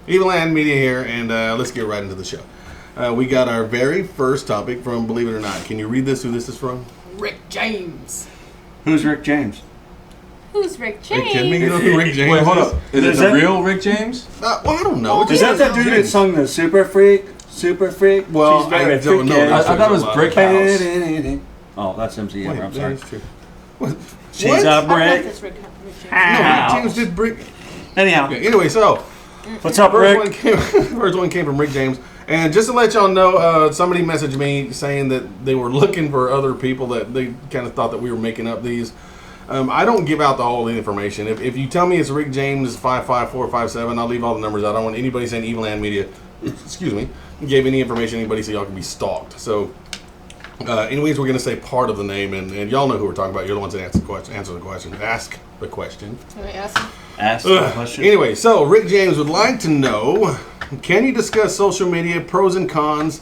Evilann Media here, and let's get right into the show. We got our very first topic from Believe It or Not. Can you read this? Who this is from? Rick James. Who's Rick James? Who's Rick Are you James? kidding me? You know who Rick James Wait, hold is? up. Is it the real Rick James? Well, I don't know. Is that the dude that sung the Super Freak? Super Freak? Well, She's very I don't know. freaky. I thought it was Brick House. Oh, that's MC Hammer. I'm Wait, sorry. that is true. What? She's What? a I don't know if brick. that's Rick James. No, Rick James did Brick. Anyhow, Okay, anyway, so what's up, first Rick? first one came from Rick James. And just to let y'all know, somebody messaged me saying that they were looking for other people that they kind of thought that we were making up these. I don't give out the whole information. If you tell me it's Rick James 55457, I'll leave all the numbers out. I don't want anybody saying Evilann Media, excuse me, gave any information to anybody so y'all can be stalked. So, anyways, we're going to say part of the name, and y'all know who we're talking about. You're the ones that answer the question. Ask the question. Can I ask him? Ask the question. Anyway, so Rick James would like to know, can you discuss social media, pros and cons,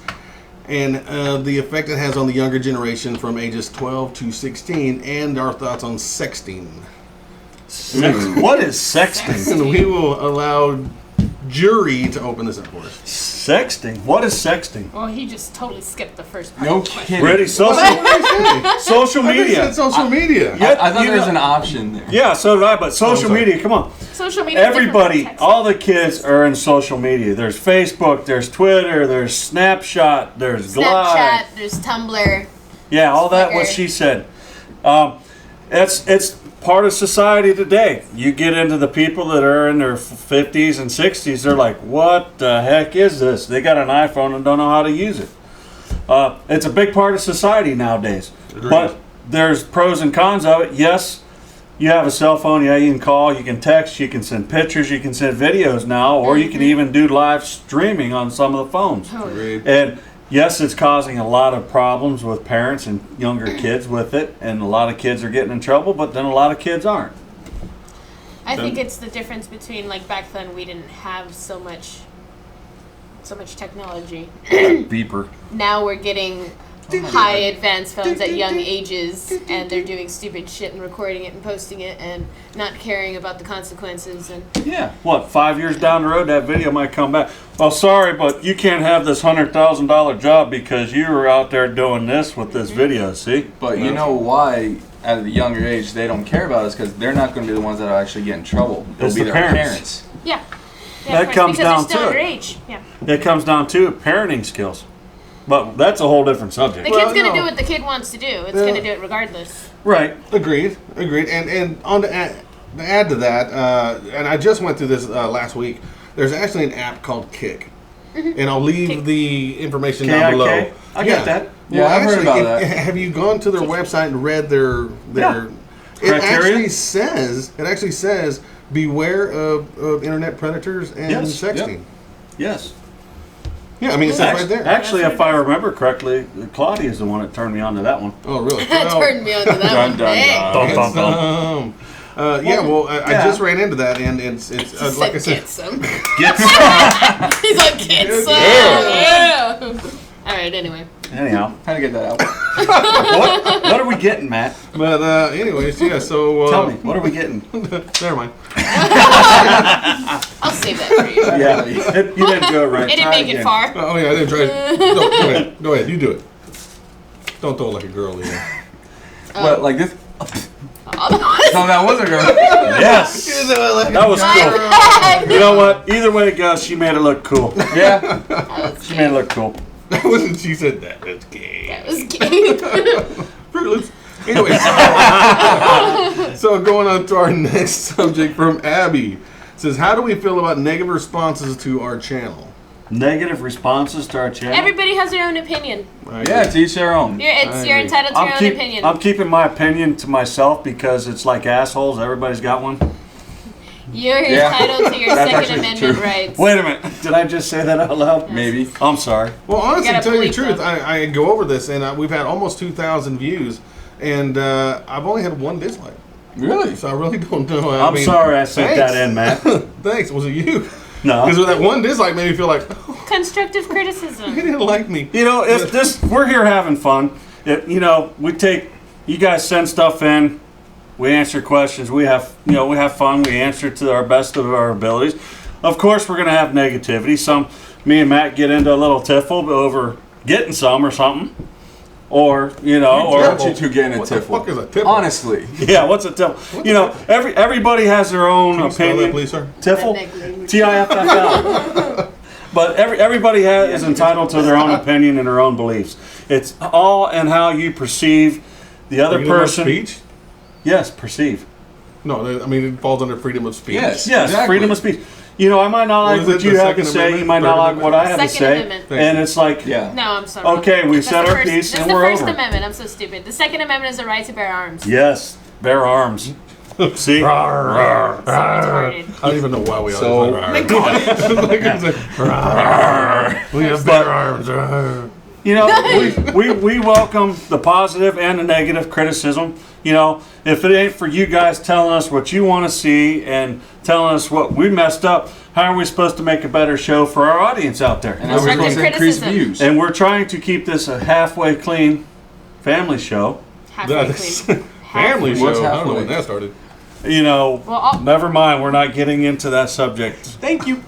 and the effect it has on the younger generation from ages 12 to 16, and our thoughts on sexting? What is sexting? And we will allow jury to open this up for us. Sexting? What is sexting? Well, he just totally skipped the first part. No of the question. kidding. Ready? What Social did I say? social I think it media. said social media. Yeah. I thought You there was know- an option there. Yeah, so did I, but social sorry. media, come on. Social media. is different Everybody, from text. all the kids are in social media. There's Facebook, there's Twitter, there's Snapchat, there's Glide. Snapchat, there's Tumblr. Yeah, all that what Flickr. she said. It's part of society today. You get into the people that are in their 50s and 60s, they're like, what the heck is this? They got an iPhone and don't know how to use it. It's a big part of society nowadays. Agreed. But there's pros and cons of it. Yes, you have a cell phone. Yeah, you can call, you can text, you can send pictures, you can send videos now, or you can even do live streaming on some of the phones. Agreed. And yes, it's causing a lot of problems with parents and younger kids with it, and a lot of kids are getting in trouble, but then a lot of kids aren't. I think it's the difference between, like, back then we didn't have so much technology. Beeper. Now we're getting high advanced phones at young ages, and they're doing stupid shit and recording it and posting it and not caring about the consequences. And Yeah. What, 5 years down the road, that video might come back. Well, sorry, but you can't have this $100,000 job because you were out there doing this with this video, see? But you know why, at a younger age, they don't care about us? Because they're not going to be the ones that actually get in trouble. They'll It's be the their parents. parents. yeah, That of course, comes because down they're still to it. underage. Yeah, It comes down to parenting skills. But that's a whole different the subject. Well, kid's gonna no. do what the kid wants to do. It's Yeah. gonna do it regardless. Right. Agreed. And on to add to that, and I just went through this last week. There's actually an app called Kick, and I'll leave Kick. the information down below. KIK? I get that. Yeah, I've heard about that. Have you gone to their website and read their? Yeah. It Criteria? actually says beware of internet predators and Yes. sexting. Yes. Yeah, I mean it says right there. Actually, if I remember correctly, Claudia is the one that turned me on to that one. Oh, really? That turned me on to that Dun, one. dun, Hey. dun. Dun, dun, dun. Yeah, well, I Yeah. just ran into that, and it's like I said, Get some. Get He's like, get Yeah. some. Yeah. All right. Anyway. Anyhow, How to get that out? what are we getting, Matt? but anyways, yeah. So Tell me, what are we getting? Never mind. I'll save that for you. Yeah, you didn't do it right. It didn't Try make it again. far. Oh yeah, I didn't try. No, go ahead. Go ahead. You do it. Don't throw it like a girl either. What, like this? Otherwise, No, that was a girl. Yes, that was cool. You know what? Either way it goes, she made it look cool. Yeah. She made it look cool. That wasn't. She said that. That's gay. that was gay. Fruitless. Anyways, so going on to our next subject from Abby. It says, how do we feel about negative responses to our channel? Negative responses to our channel. Everybody has their own opinion. Yeah, to each their own. You're agree. entitled to your own opinion. I'm keeping my opinion to myself because it's like assholes. Everybody's got one. You're Yeah. entitled to your That's Second actually Amendment true. rights. Wait a minute. Did I just say that out loud? Maybe. I'm sorry. Well, honestly, You to gotta tell you the bleep truth, them. I go over this, and we've had almost 2,000 views, and I've only had one dislike. Really? So I really don't know. I'm sorry I sent thanks. that in, Matt. Thanks. Was it you? No. Because that one dislike made me feel like, oh, Constructive he criticism. didn't like me. You know, if this, we're here having fun. You know, we take, you guys send stuff in, we answer questions, we have fun, we answer to our best of our abilities. of course, we're going to have negativity. Me and Matt get into a little tiffle over getting some or something. Or, you know, Why don't you two get in a What the tiffle? fuck is a tiffle? Honestly. yeah, what's a tiffle? You know, everybody has their own Can you spell opinion. that, please, sir? Tiffle? Redneck. Tiffl. But everybody is entitled to their own opinion and their own beliefs. It's all in how you perceive the other Freedom of person. speech? Yes, perceive. No, I mean, it falls under freedom of speech. Yes. Yes, Exactly. freedom of speech. You know, I might not What like is what it, you the have to Second say. Amendment, You might not Third like what I have to Second say. Amendment. Thank And you. it's like, Yeah. No, I'm sorry. okay, we've That's said the our first- piece That's and the we're First over. Amendment. I'm so stupid. The Second Amendment is the right to bear arms. Yes, bear arms. See? So retarded. I don't even know why we So- always we have better arms. You know, we welcome the positive and the negative criticism. You know, if it ain't for you guys telling us what you want to see and telling us what we messed up, how are we supposed to make a better show for our audience out there? And that's Constructive supposed to increase criticism. views. And we're trying to keep this a halfway clean family show. Halfway That's clean. family show. What's I don't know halfway? when that started. You know, Well, never mind. We're not getting into that subject. Thank you.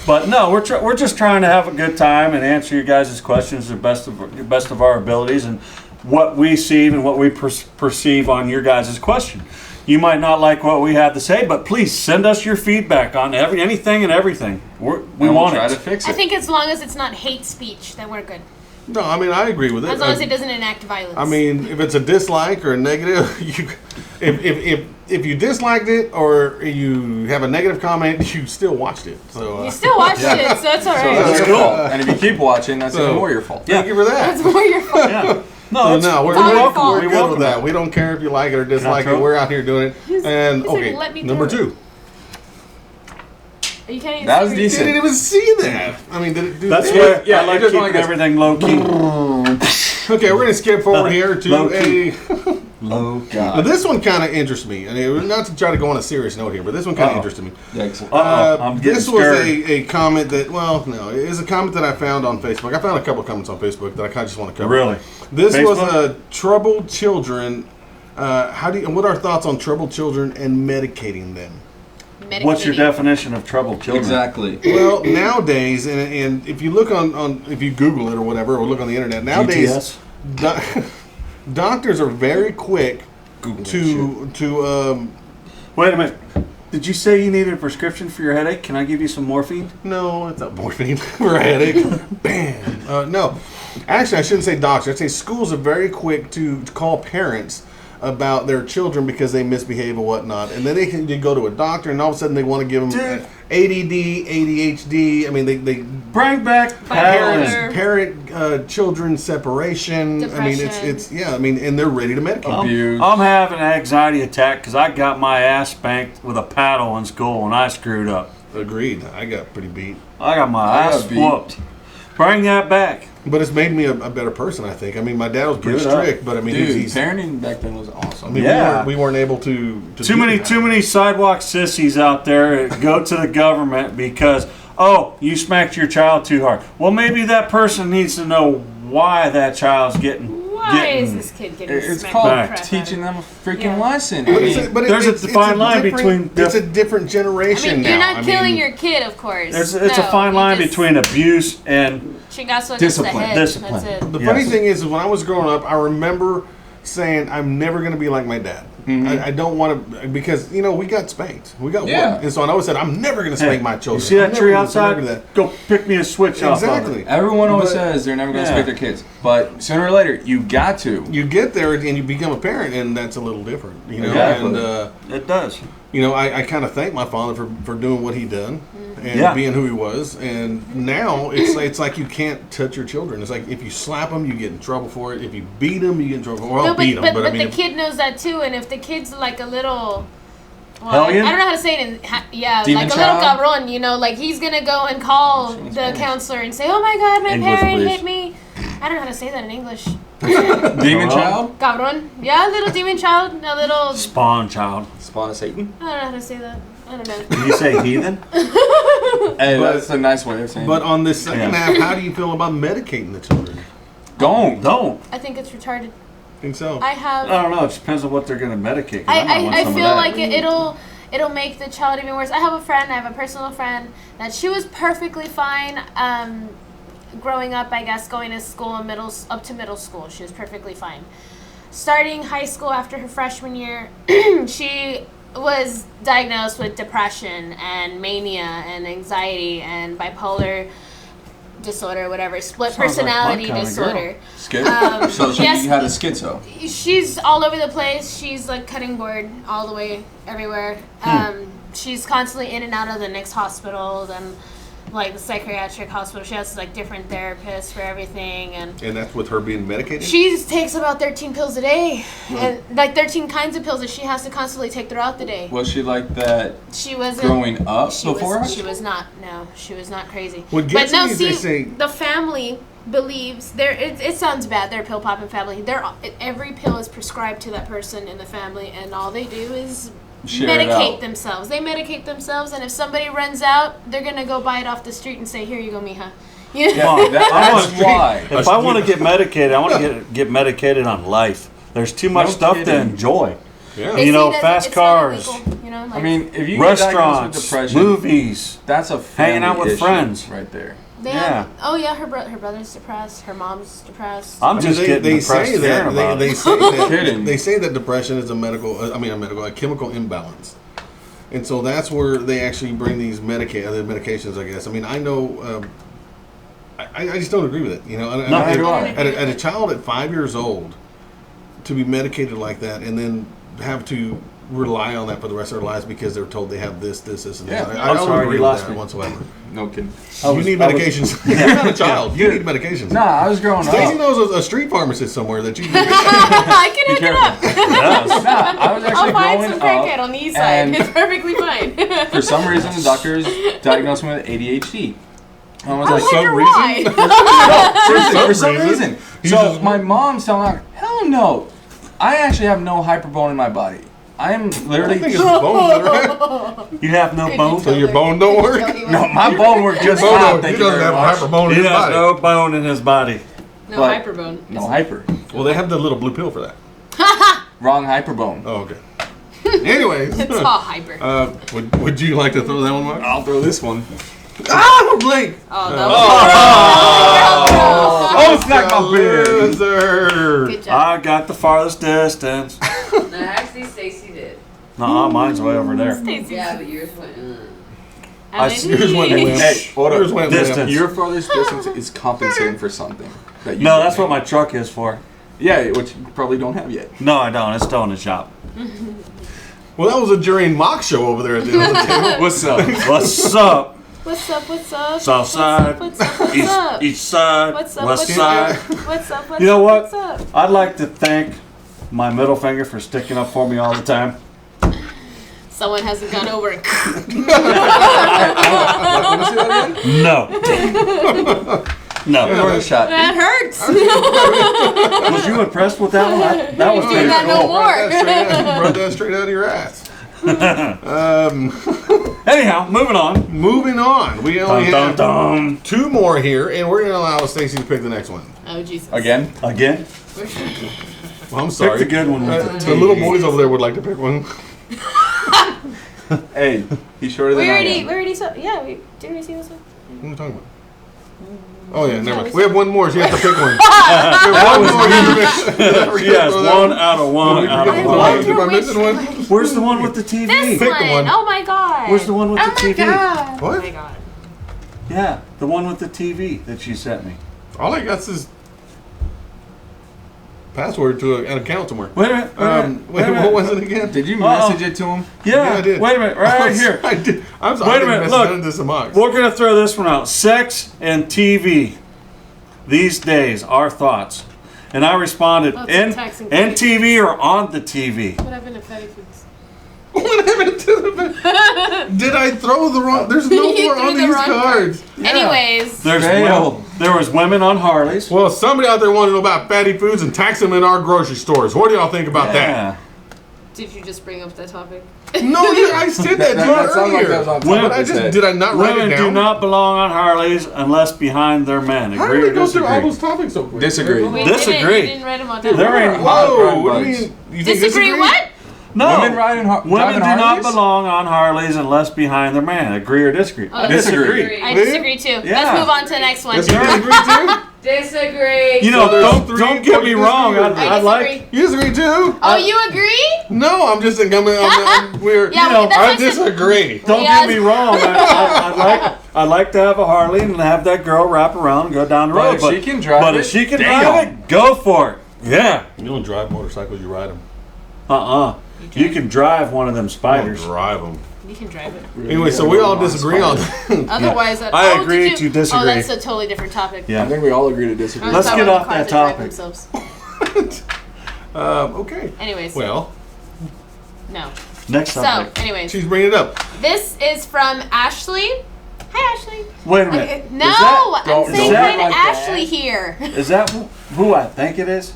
But no, we're just trying to have a good time and answer your guys' questions to the best of our abilities and what we see and what we perceive on your guys' question. You might not like what we have to say, but please send us your feedback on anything and everything. We And we'll want try it. to fix I it. think as long as it's not hate speech, then we're good. No, I mean, I agree with it. As long as it doesn't enact violence. I mean, if it's a dislike or a negative, if you disliked it or you have a negative comment, you still watched it. So you still watched it, so it's all So right. that's That's your cool. fault. And if you keep watching, that's So- even more your fault. thank you for that. That's more your fault. Yeah. So No, it's, no, we're, all your welcome. fault. We're We good welcome with that. We don't care if you like it or dislike throw it. it? We're out here doing it. And he's like, okay, "Let me number do it." 2. You can't even That was see decent. Didn't even see that. I mean, did it do That's that? where Yeah, I like it just keeping like this. everything low key. Okay, we're gonna skip forward here Low to key. a. Oh, Now, God. this one kind of interests me. I mean, not to try to go on a serious note here, but this one kind of Uh-oh. interested me. Yikes. I'm getting This was scared. a comment that, well, no, it is a comment that I found on Facebook. I found a couple comments on Facebook that I kind of just want to cover. Really? This was Facebook? troubled children. What are our thoughts on troubled children and medicating them? What's your Medicating. definition of troubled children? Exactly. Well, nowadays, and if you look on if you Google it or whatever, or look on the internet, nowadays, GTS? doctors are very quick Google that to Wait a minute. Did you say you needed a prescription for your headache? Can I give you some morphine? no, it's not morphine for a headache. Bam. No, actually, I shouldn't say doctors. I'd say schools are very quick to call parents about their children because they misbehave or whatnot, and then they go to a doctor, and all of a sudden they want to give them Dude. ADD, ADHD. I mean, they Bring back Bipolar. Palin. parent children separation. I mean, Depression. it's yeah. I mean, and they're ready to medicate. Abuse. I'm having an anxiety attack because I got my ass spanked with a paddle in school and I screwed up. Agreed. I got pretty beat, I got my I ass got beat. whooped. Bring that back. but it's made me a better person. I think. I mean, my dad was pretty Give it up. strict, but I mean, Dude, he's. parenting back then was I awesome. mean, Yeah. we weren't able to Too do many that. sidewalk sissies out there that go to the government because, oh, you smacked your child too hard. Well, maybe that person needs to know why that child's getting. Why is this kid getting It's smacked called the crap out of teaching him? them a freaking Yeah. lesson. But There's a defined line different- between It's a different I generation mean, now. you're not I killing mean, your kid, of course. It's No, a fine you line just- between abuse and Chingazo against Discipline. the head. Discipline. That's it. The Yes. funny thing is when I was growing up, I remember saying, I'm never going to be like my dad. I don't want to, because, we got spanked. We got Yeah. one. And so I always said, I'm never going to spank my children. You see I'm that never tree gonna- I'm never outside? gonna do Go pick me a switch that. off of Exactly. it. Everyone always But- says they're never going to Yeah. spank their kids. But sooner or later, you got to. You get there and you become a parent, and that's a little different, Exactly. And, It does. I kind of thank my father for doing what he done and Yeah. being who he was. And now it's like you can't touch your children. It's like if you slap them, you get in trouble for it. If you beat them, you get in trouble. Well, No, beat them, but but I mean, the kid knows that too, and if the kid's like a little, well, Hellion? I don't know how to say it in, Demon like a child? little cabron, like he's gonna go and call the counselor and say, "Oh my God, my English, parent please. hit me." I don't know how to say that in English. Demon Hello? child? Cabron, yeah, a little demon child, a little. Spawn child. Spawn of Satan? I don't know how to say that. I don't know. Did you say heathen? Hey, But- that's a nice way of saying but it. on this second Yeah. half, how do you feel about medicating the children? Don't. Don't. I think it's retarded. Think so? I have. I don't know. It depends on what they're going to medicate. 'Cause I might want I some of feel that. like it'll make the child even worse. I have a personal friend, that she was perfectly fine growing up, I guess, going to school up to middle school. She was perfectly fine. Starting high school after her freshman year, she was diagnosed with depression and mania and anxiety and bipolar disorder, whatever, split Sounds like my personality kind of disorder. Schizo? So she yes. had a schizo. She's all over the place. She's like cutting board all the way everywhere. She's constantly in and out of the next hospitals and like the psychiatric hospital. She has like different therapists for everything, and that's with her being medicated? she takes about 13 pills a day, and like 13 kinds of pills that she has to constantly take throughout the day. Was she like that She wasn't growing up before? She was not. No, she was not crazy. What But gets no, me is see, they say- the family believes it sounds bad. They're a pill popping family. Every pill is prescribed to that person in the family, and all they do is Share it medicate out. themselves. They medicate themselves, and if somebody runs out, they're gonna go buy it off the street and say, "Here you go, mija." You know? Yeah, that's why. If I want to get medicated, I want to get medicated on life. There's too much No stuff to kidding. enjoy. Yeah. They You see know, it as fast it's not cars, illegal, you know, like, I mean, if you get diagnosed with restaurants, depression, movies, that's a family hanging out with issue friends. right there. they yeah. have, oh yeah, her brother's depressed, her mom's depressed. I'm just getting they depressed say that hearing about they it. say that Kidding. they say that depression is a chemical imbalance, and so that's where they actually bring these medications. I guess. I mean, I know. I just don't agree with it. You know, No, neither do I. at a child at 5 years old to be medicated like that, and then have to rely on that for the rest of their lives because they're told they have this, and this. Yeah. I I'm don't sorry, agree you with lost that me. whatsoever. No kidding. You need medications. You're not a child. You need medications. Nah, I was growing Stacey up. knows a street pharmacist somewhere that you can I can hook it up. Yes. Nah, I was actually I'll find growing some up. crackhead on the east side. and It's perfectly fine. for some reason, the doctors diagnosed me with ADHD. I was I like, wonder reason? why. seriously, for some reason. reason. He's So just- my mom's telling me, hell no. I actually have no hyperbone in my body. I am I literally think it's bones, right? You have no bone. So your bone don't work? no, my bone work just Bone fine. don't. He Thank you doesn't very have a much. hyperbone in He his has body. no bone in his body. No But- hyperbone. No hyper. Well, they have the little blue pill for that. Wrong hyperbone. Oh, okay. Anyways, It's all hyper. would you like to throw that one, Mark? I'll throw this one. Ah, Blake! Oh, that Oh, it's not my beard. was Loser. good job. I got the farthest distance. No, actually, Stacy did. No, mine's way over there. Stacey. Yeah, but yours went. I Emily. see- Yours went limp. Hey, hold Yours up. went Distance. limp. Your farthest distance is compensating for something. That you No, don't that's what have. my truck is for. Yeah, which you probably don't have yet. No, I don't. It's still in the shop. Well, that was a Jurian mock show over there at the end of the table. What's up? What's up? What's up? What's up? South side, What's up? What's up? east side, What's up? west What's side. up? What's up? What's You know up? what? What's up? I'd like to thank my middle finger for sticking up for me all the time. Someone hasn't gone over it. Let me see that again. No. No. Throw a shot. That hurts. Was you impressed with that one? That was Do pretty that no cool. more. Brought that straight out of your ass. Anyhow, moving on. Moving on. We only Dun, have dun, dun. 2 more here, and we're going to allow Stacey to pick the next one. Oh Jesus. Again? Again? Well, I'm sorry. Pick the good one with the The little boys over there would like to pick one. Hey, he's shorter than We I already, am. we already saw. Yeah, didn't we see this one? What are we talking about? Oh, yeah, never mind. we We have one more, so you have to pick one. We have one more. She has one out of one out of Am one. I missing one? Where's the one with the TV? This Pick one. the one. Oh my god. Where's the one with oh the my TV? god. What? Oh my god. Yeah, the one with the TV that she sent me. All I got is password to an account somewhere. Wait a minute. What was it again? Did you Uh-oh. message it to him? Yeah, I did. Wait a minute. Right here. I did. I'm sorry. Wait a minute, look. This a mock. We're going to throw this one out. Sex and TV. These days, our thoughts. And I responded, Oh, it's in taxing TV or on the TV? What happened to fatty foods? What happened to the? Did I throw the wrong? There's no You more threw on the these wrong cards. Anyways. There was women on Harleys. Well, somebody out there wanted to know about fatty foods and tax them in our grocery stores. What do y'all think about Yeah. Did you just bring up that topic? that? No, I said that to you That sounded like that was earlier. on top Women- of But I his just head. did I not write Women it down? do not belong on Harleys unless behind their men. How Agree did or we go through all disagree? those topics so quick? Disagree. We Disagree. Didn't, you didn't write them all down. There ain't- Whoa! Crime What do you bugs. mean? You think Disagree what? No. Women riding Women driving do not Harleys? belong on Harleys unless behind their man. Agree or disagree? Oh, Disagree. I disagree too. Yeah. Let's move on to the next one. Does he disagree too? Disagree. You know, So there's don't three get me people you wrong. disagree with. I I like. disagree. You disagree too? Oh, you agree? No, I'm just thinking. We're. Yeah, you know, that's I what I said. disagree. Don't Yes. get me wrong. I like to have a Harley and have that girl wrap around and go down the But road. if she can drive but it, if she can damn. drive it, go for it. Yeah. You don't drive motorcycles. You ride them. You can drive one of them You spiders. don't drive them. You can drive it. Anyway, so we all disagree on. Otherwise, I did agree you- to disagree. Oh, that's a totally different topic. Yeah. I think we all agree to I disagree. was Let's talking get about off cars that drive topic. themselves. Okay. Anyways, Well, no. Next So, topic. anyways, she's bringing it up. this is from Ashley. Hi, Ashley. Wait a minute. No, Is don't- I'm saying is that hi to like that? Ashley here. Is that who I think it is?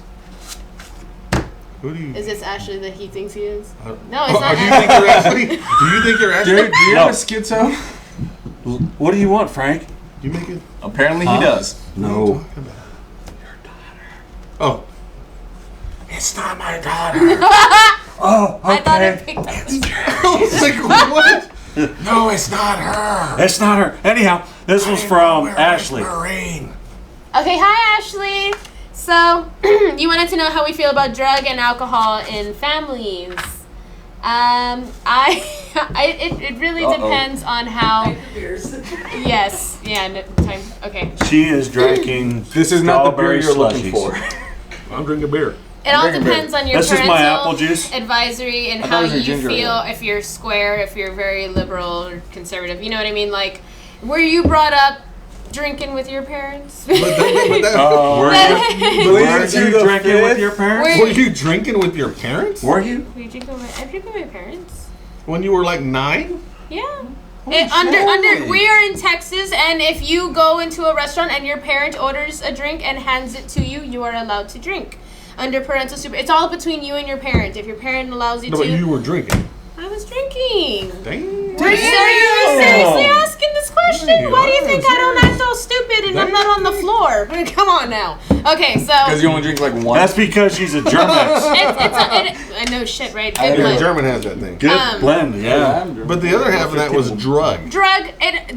Who do you? Is this Ashley that he thinks he is? No, No, it's not Do you think you're Ashley? Do you think you're Ashley? Dude, do you No. have a schizo? What do you want, Frank? You make it. Apparently Huh? he does. No. Oh. It's not my daughter. Oh, I thought it okay. picked up. I was like, what? No, it's not her. It's not her. Anyhow, this was from Ashley. Marine. Okay, hi Ashley. So, you wanted to know how we feel about drug and alcohol in families. It really Uh-oh. depends on how. Like the beers. Yes, yeah, no, time. Okay. She is drinking. This is not the beer strawberry you're looking slushies. for. I'm drinking beer. It all Drinking beer. depends on your This is parental my apple juice. advisory and I how thought it was your you ginger feel. ale. If you're square, if you're very liberal or conservative, you know what I mean. Like, were you brought up drinking with your parents? But that, Were you, Believe were it to you the drinking fifth. with your parents? Were were you drinking with your parents Were you? Were you drinking with? I drink with my parents. when you were like 9? Yeah. Holy Under shit. we are in Texas, and if you go into a restaurant and your parent orders a drink and hands it to you, you are allowed to drink under parental super. It's all between you and your parent. If your parent allows you No, to, but you were drinking. I was drinking. Damn. Are you seriously asking this question? Damn, Why do you I'm think I don't act all stupid and I'm not on the floor? Come on now. Okay, so Because you only drink like one. That's because she's a German. I know shit, right? I Good Yeah, blend. German has that thing. Good Um, blend, yeah. But the other half of that was drug. Drug.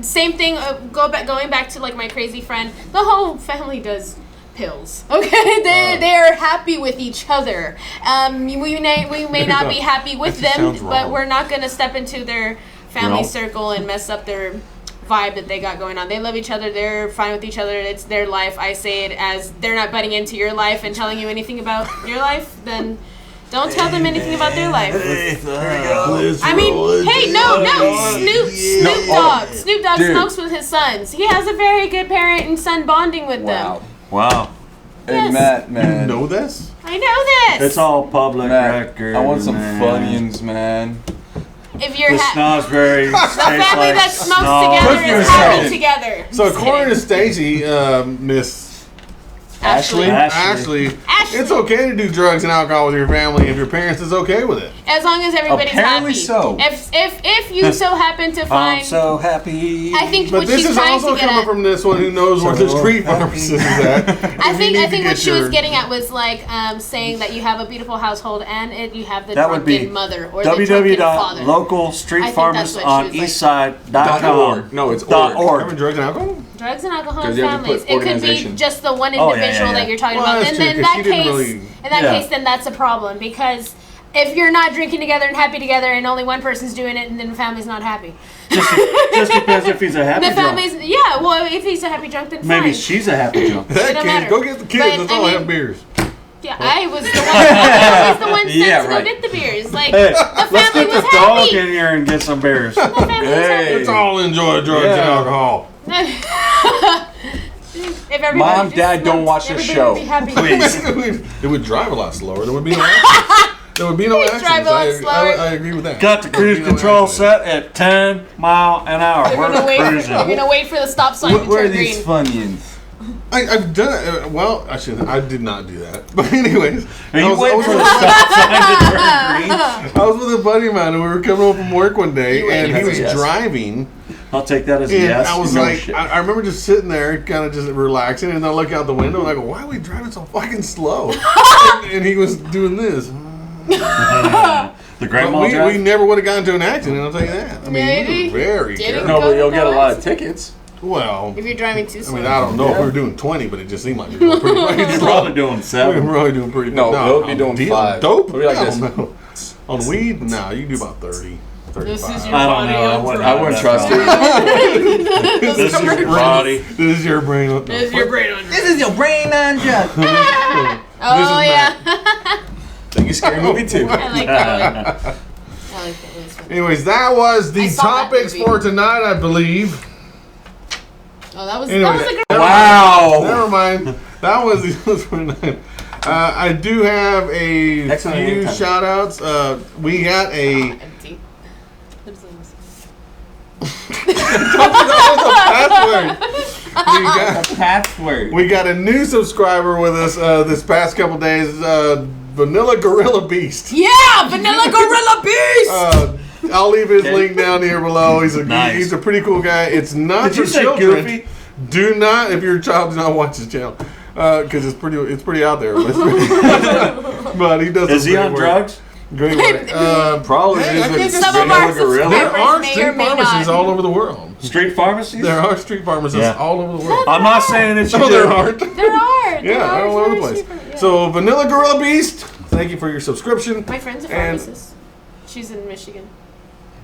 Same thing. Going back to like my crazy friend. The whole family does pills. Okay, they're happy with each other. We may not be happy with That just them, sounds but wrong. we're not gonna step into their family No. circle and mess up their vibe that they got going on. They love each other. They're fine with each other. It's their life. I say it as they're not butting into your life and telling you anything about your life. Then don't tell them anything about their life. I mean, hey, no, Snoop Dogg. Snoop Dogg Dude. smokes with his sons. He has a very good parent and son bonding with Wow. them. Wow. Hey, Yes. Matt, You man. know this? I know this. It's all public Matt, record. I want some man. Funyuns, man. If you're The snozberry the family like that smokes snot. together Cook is happy yourself. together. So Just according to kidding. Stacy, Miss Ashley. Ashley. Ashley. it's okay to do drugs and alcohol with your family if your parents is okay with it. As long as everybody's Apparently happy. so. If you so happen to I'm find, so happy. I think But what this she's is trying also to get coming at. from this one who knows where the So street happy. pharmacist is at. I If you need think to what get she was your- getting at was like saying that you have a beautiful household and you have the That would be drunken mother or the drunken father. I think that's what she was www.localstreetpharmacist.com. No, it's Dot org. Having drugs and alcohol? Drugs and alcohol 'Cause in you have to families. put It could be organization. just the one Oh, yeah, individual yeah, that you're talking Well, about. that's Then true, in 'cause that she didn't case, really- in then that's a problem because if you're not drinking together and happy together and only one person's doing it, and then the family's not happy. Just depends if he's a happy The drunk. family's well, if he's a happy drunk, then Maybe fine. she's a happy drunk. In that It don't case, matter. go get the kids. But, Let's I all mean- have beers. Yeah, I was the one. I was the one sent Yeah, to right. go get the beers. Like Hey, the let's family get was the dog happy. in here and get some beers. The family was Hey. Let's all enjoy drugs and Yeah. alcohol. happy. If everybody Mom, just Dad, don't smoked, watch this everybody show. would be happy. Please. It would drive a lot slower. There would be no accidents. There would be no Please accidents. drive a lot I slower. agree with that. Got the There would cruise be no control accidents. set at 10 mile an hour. We're We're gonna wait. cruising. We're gonna wait for the stop sign to Where are turn these green. Funyuns? I've done it. Well, I shouldn't. I did not do that. But anyways, Are I you was, waiting for the with, stop sign to turn green? I was with a buddy of mine, and we were coming home from work one day, You and he waited was for yes. driving, I'll take that as a and yes. I was No like, shit. I remember just sitting there, kind of just relaxing, and I look out the window, and I go, "Why are we driving so fucking slow?" and he was doing this. The Great But Mall we Drive? never would have gotten into an accident, I'll tell you that. I mean, Maybe. we were very Didn't careful. No, but you'll get a lot of Go. tickets. Well, If you're driving too I slow. mean, I don't know if we were doing 20, but it just seemed like we were pretty You're probably doing We 7. were probably doing pretty No, we'll be on doing deal- 5. Dope? We'll be like I this. don't know. On weed? No, you can do about 30, This 35. is your I don't body know. on I wouldn't trust it. it. This is your body. This is your brain. This is your brain on This is your brain on drugs. Oh, yeah. Think you scary movie too. I like that one. I like that one. It's funny. Anyways, that was the I saw that topics movie. for tonight, I believe. Oh, that was Anyway, a great Wow. Never mind. That was the for tonight. I do have a Excellent few anytime. shout outs. We got a empty. Password. we got a new subscriber with us this past couple days, Vanilla Gorilla Beast. Yeah, Vanilla Gorilla Beast. I'll leave his link down here below. He's a Nice. he's a pretty cool guy. It's not Did you for say children. Goofy? Do not, if your child does not watch his channel, because it's pretty out there. But, it's but he does. Is some he great on work. drugs? Great work. Probably Hey, I is think with Some of our Vanilla Gorilla. There are subscribers may street or may pharmacies not. all over the world. Street pharmacies? There are street pharmacists Yeah. all over the world. I'm not saying that you No, there do. aren't. There are. Yeah, all over the place. So, Vanilla Gorilla Beast, thank you for your subscription. My friend's a And- pharmacist. She's in Michigan.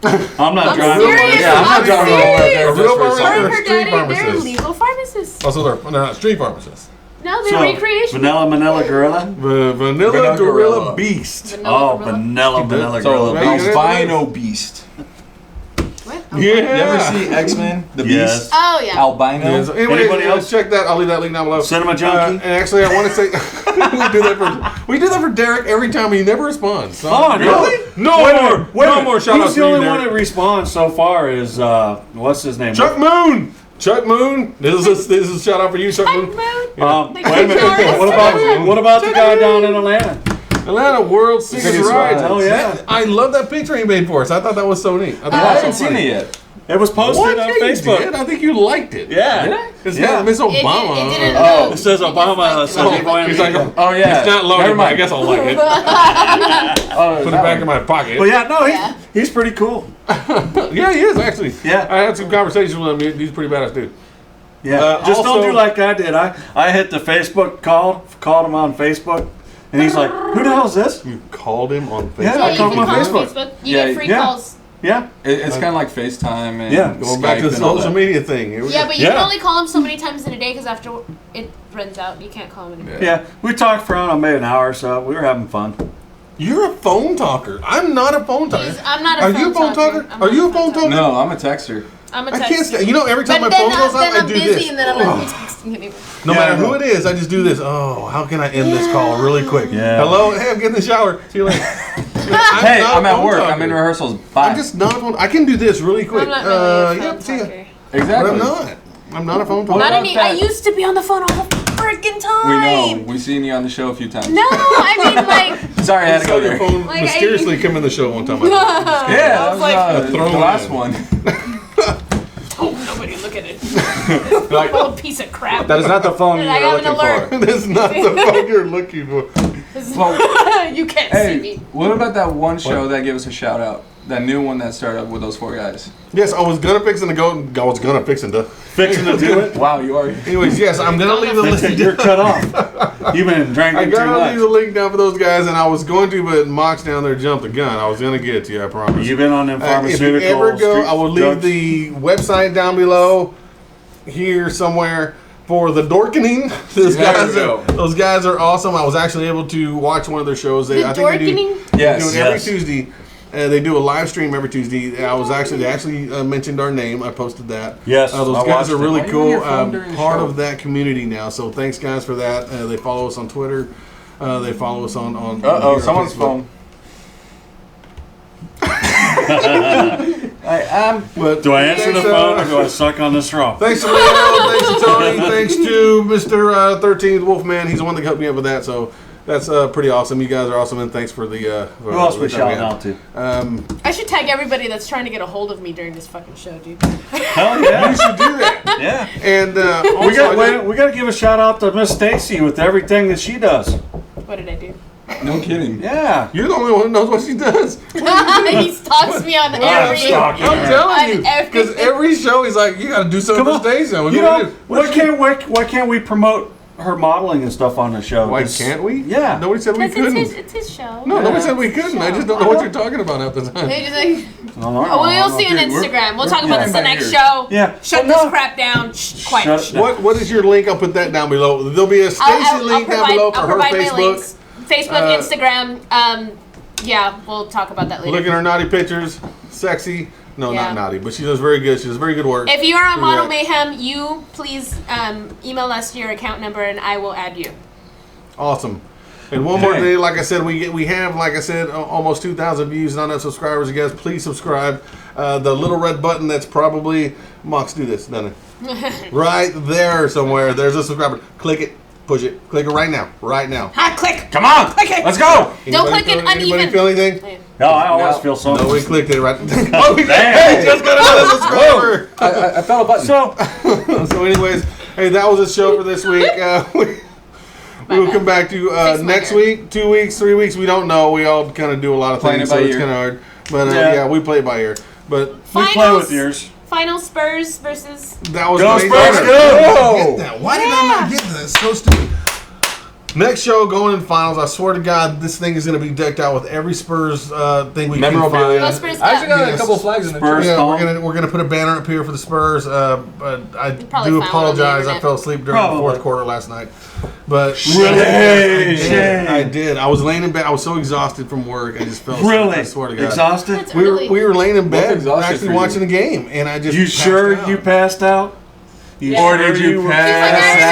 I'm not I'm driving. serious. Yeah, I'm not I'm driving over there. A real just for pharmacist? Her something. and her street daddy, they're pharmacists. legal pharmacists. Also, they're not street pharmacists. No, they're So, recreation. Vanilla Gorilla? Vanilla Vanilla Gorilla Gorilla. Beast. Oh, Gorilla. Vanilla So, Gorilla. Well, Beast. albino beast. What? Yeah. You ever see X-Men? The Yes. Beast? Oh, yeah. Albino? Yeah, so anyway, Anybody else? check that. I'll leave that link down below. Cinema Junkie? And actually, I want to say we do that for Derek every time. He never responds. So, Oh, really? No Wait a more. minute, wait a No minute. more shout outs Who's to the you, only one Derek. that responds so far is, what's his name? Chuck Moon. Chuck Moon. This is a shout out for you, Chuck Moon. Wait a Like minute. George. What about the guy down in Atlanta? Atlanta World Secret Biggest Rides. rides. Oh, yeah. I love that picture he made for us. I thought that was so neat. I thought I that haven't was so seen funny. it yet. It was posted What? on Yeah, you Facebook. did? I think you liked it. Yeah. Did I? It's Yeah. not Miss It Obama. didn't Oh. It says Obama says he's going He's to like, be- Oh, yeah. it's not loaded, Never but I mind. guess I'll like it. Oh, Put it that back one. in my pocket. Well, yeah, no, Yeah. he's pretty cool. Yeah, he is actually. Yeah. I had some conversations with him. He's a pretty badass dude. Yeah, just also- don't do like I did. I hit the Facebook called him on Facebook, and he's like, "Who the hell is this?" You called him on Facebook. Yeah, Yeah, I you call can him on call Facebook. Facebook. You Yeah, get free yeah. calls. Yeah, It's kind of like FaceTime and Yeah. Going back to Skype the and all social that. media thing. Here we Yeah, go. but you Yeah. can only call them so many times in a day because after it runs out, you can't call them anymore. yeah. We talked for maybe an hour or so. We were having fun. You're a phone talker. I'm not a phone talker. I'm not a Are phone you a phone talker? I'm Are not you a phone talker? No, I'm a texter. I'm a I texter. can't stand. You know, every time But my then, phone goes off, then I I'm do busy this. and then I'm like texting anymore. No Yeah, matter I who know. it is, I just do this. Oh, how can I end this call really quick? Yeah. Hello. Hey, I'm getting in the shower. See you later. Hey, not a I'm at phone work. talker. I'm in rehearsals. Bye. I'm just not a phone. I can do this really quick. I'm not really a yeah, phone see ya. talker. But Exactly. I'm not. I'm not a phone talker. Not about any. I that? used to be on the phone all the freaking We time. know. We've seen you on the show a few times. No, I mean like. Sorry, I had to Saw go your there. phone Like, mysteriously come in the show one time. Yeah, I that was was like, a the throwaway. last one. oh, nobody look at it. Like, Little piece of crap. that is not the phone Did you I were have an looking alert? for. That's not the phone you're looking for. You can't see Hey, me. what about that one show that gave us a shout out? That new one that started up with those 4 guys. Yes, I was gonna fixing to go. I was gonna fixing to. Fixing to do it. Wow, you are. Anyways, yes, I'm gonna leave the link. You're cut off. You've been I drinking too gotta leave the much. link down for those guys, and I was going to, but Mox down there jumped the gun. I was gonna get it to you, I promise. You've been on them If pharmaceutical. you ever go, street I will leave drugs. the website down below here somewhere for the Dorkening. Those There guys, we go. those guys are awesome. I was actually able to watch one of their shows. The I think they do. Dorkening? Yes. Doing every Yes. Tuesday. They do a live stream every Tuesday. They actually mentioned our name. I posted that. Yes, those I guys watched are it. really Why are you on your cool. phone during the Part show? of that community now. So thanks, guys, for that. They follow us on Twitter. They follow us on. Uh-oh, here someone's on phone. But Do I answer the thanks, phone or do I suck on the straw? Thanks to Leo, thanks to Tony, thanks to Mr. 13th Wolfman. He's the one that helped me up with that. So that's pretty awesome. You guys are awesome, and thanks for the. Who else we shouting out to? I should tag everybody that's trying to get a hold of me during this fucking show, dude. Hell yeah. You should do that. Yeah. And We also, got to give a shout out to Miss Stacy with everything that she does. What did I do? No kidding. Yeah. You're the only one who knows what she does. He stalks me on every. stalking. I'm telling you, On because every show he's like, "You got to do something Come for on. Stacey." You know, why can't we promote her modeling and stuff on the show? Why 'Cause- can't we? Yeah. Nobody said we Because couldn't. it's his show. No, Yeah. nobody said we couldn't. I just don't know what you're talking about half the time. They just like, No, no, oh, well, you'll see on dude, we're- Instagram. We'll talk we're about this the fine next here. show. Yeah. Shut Well, this no. crap down. Shh, quiet. Shut it Shh. down. What is your link? I'll put that down below. There'll be a Stacey link down below for I'll her provide my Facebook. links. Facebook, Uh, Instagram. Yeah, we'll talk about that later. Look at her naughty pictures. Sexy. No, Yeah. not naughty, but she does very good. She does very good work. If you are on Do Model that. Mayhem, you please email us your account number and I will add you. Awesome. And one more Okay. thing, like I said, we have, like I said, almost 2,000 views, not enough subscribers. You guys, please subscribe. The little red button that's probably, Mox, do this, doesn't it? Right there somewhere. There's a subscriber. Click it. Push it. Click it right now. Right now. Ha, click. Come on. Click it. Let's go. Don't click it Anybody uneven. feel anything? No, I always No. feel so. No, we clicked it right. Oh, we Damn. just got another subscriber. I felt a button. So, So, anyways, hey, that was the show for this week. We will come back to you Fix my next hair. week, 2 weeks, 3 weeks. We don't know. We all kind of do a lot of Playing things, it by so it's ear. kind of hard. But Yeah. yeah, we play it by ear. But we play with yours. Final Spurs versus. that was Go amazing. Spurs, I go! didn't get that. Why did I not get that? It's so stupid. Next show, going in finals. I swear to God, this thing is going to be decked out with every Spurs thing we can Memorabilia. Go find. Spurs. I actually got Yes. a couple flags in the Spurs. church. Yeah, we're gonna put a banner up here for the Spurs. But I probably do found one on the apologize. I internet. fell asleep during Probably. the fourth quarter last night. But Really? I did. I was laying in bed. I was so exhausted from work. I just fell asleep. Really? I swear to God. Exhausted? That's We early. were laying in bed, exhausted actually for you? watching the game, and I just You passed sure out. you passed out? Yeah. Or Did did you She's like, pass "I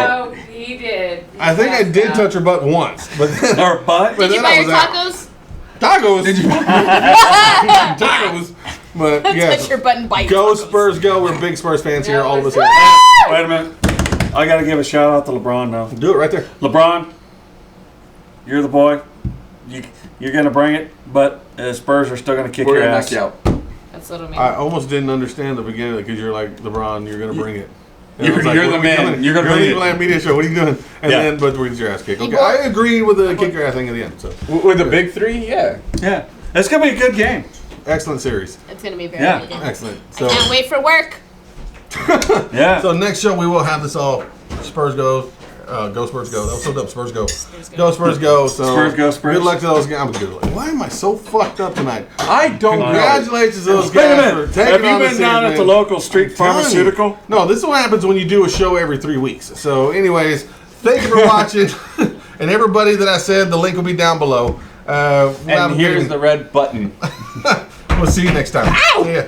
out? No, he did. He I think I passed did out. touch her butt once, but then Or butt? But Did you then buy I your was out. tacos? tacos. Did you tacos? But Touch yeah, your button. Bite. go tacos. Spurs, go! We're big Spurs fans here, No, all of us it's- here. Wait a minute. I got to give a shout out to LeBron now. Do it right there. LeBron, you're the boy. You're going to bring it, but Spurs are still going to kick We're your gonna ass. knock you out. That's what I mean. I almost didn't understand the beginning because you're like LeBron, you're gonna bring it. And You're- I was like, you're what the are we man. doing? You're gonna the bring it. Evilann media show. What are you doing? And Yeah. then, but we get your ass kicked. Okay, brought- I agree with the kick your ass thing at the end. So With the big three, yeah. Yeah. It's going to be a good game. excellent series, It's gonna be very Yeah. good. excellent. I So can't wait for work. Yeah. so next show we will have this all Spurs go. Go Spurs go. That was so dumb. Spurs go. Go Spurs go. So Spurs go, Spurs. Good luck to those guys. I'm good. Why am I so fucked up tonight? I don't know. Congratulations to those Wait a guys minute. for taking Have you on the been down series, at the man. local street Telling you. pharmaceutical? No, this is what happens when you do a show every 3 weeks. So, anyways, thank you for watching. And everybody that I said, the link will be down below. We'll have And a here's big- the red button. We'll see you next time. Yeah.